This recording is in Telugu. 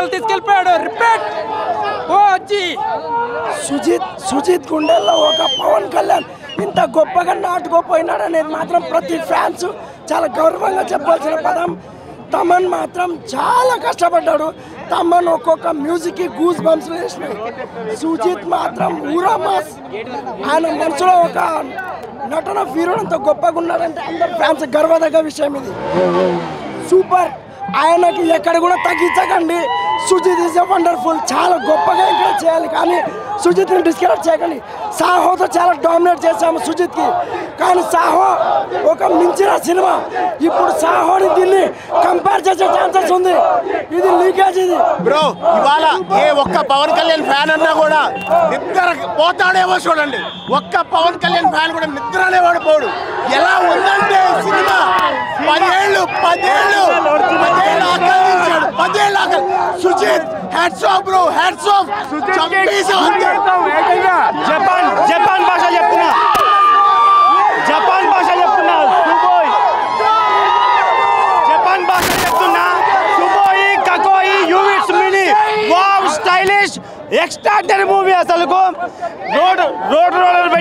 స్థానాలు తీసుకెళ్ళిపోయాడు. రిపీట్ ఓజీ సుజిత్ గుండెల్లో ఒక పవన్ కళ్యాణ్ ఇంత గొప్పగా నాటుకోపోయినాడు అనేది మాత్రం ప్రతి ఫ్యాన్స్ చాలా గౌరవంగా చెప్పాల్సిన పదం. తమన్ మాత్రం చాలా కష్టపడ్డాడు. తమన్ ఒక్కొక్క మ్యూజిక్కి గూస్ బంప్స్ వేసినాయి. సుజిత్ మాత్రం ఊరా మాస్. ఆయన మనసులో ఒక నటన వీరుడంతో గొప్పగా ఉన్నాడంటే అందరు ఫ్యాన్స్ గర్వదగ్గ విషయం ఇది. సూపర్. ఆయనకి ఎక్కడ కూడా తగ్గించకండి. Sujith is a wonderful. చాలా గొప్పగా ఇక్కడ చేయాలి కానీ సుజిత్ని డిస్కరేజ్ చేయకండి. సాహోతో చాలా డామినేట్ చేశాము సుజిత్కి, కానీ సాహో ఒక మించిన సినిమా. ఇప్పుడు సాహోని దీన్ని కంపేర్ చేసే ఛాన్సెస్ ఉంది. ఇది లీకేజ్. ఇది బ్రో ఇవాళ ఏ ఒక్క పవన్ కళ్యాణ్ ఫ్యాన్ అన్నా కూడా నిద్ర పోతాడేమో చూడండి. ఒక్క పవన్ కళ్యాణ్ ఫ్యాన్ కూడా నిద్ర అనేవాడు పోడు. ఎలా ఉందంటే సినిమా 10 ఏళ్ళు ఆకలించాడు. 10 ఏళ్ళు ఆకలి. Sujeeth hats off bro, hats off. Japan భాష చెప్తున్నా జపాన్ భాష చెప్తున్నా సుబోయి కకోయి యూవిట్స్ మినీ వావ్ స్టైలిష్ ఎక్స్ట్రాడినరీ మూవీ. అసలు రోడ్ రోలర్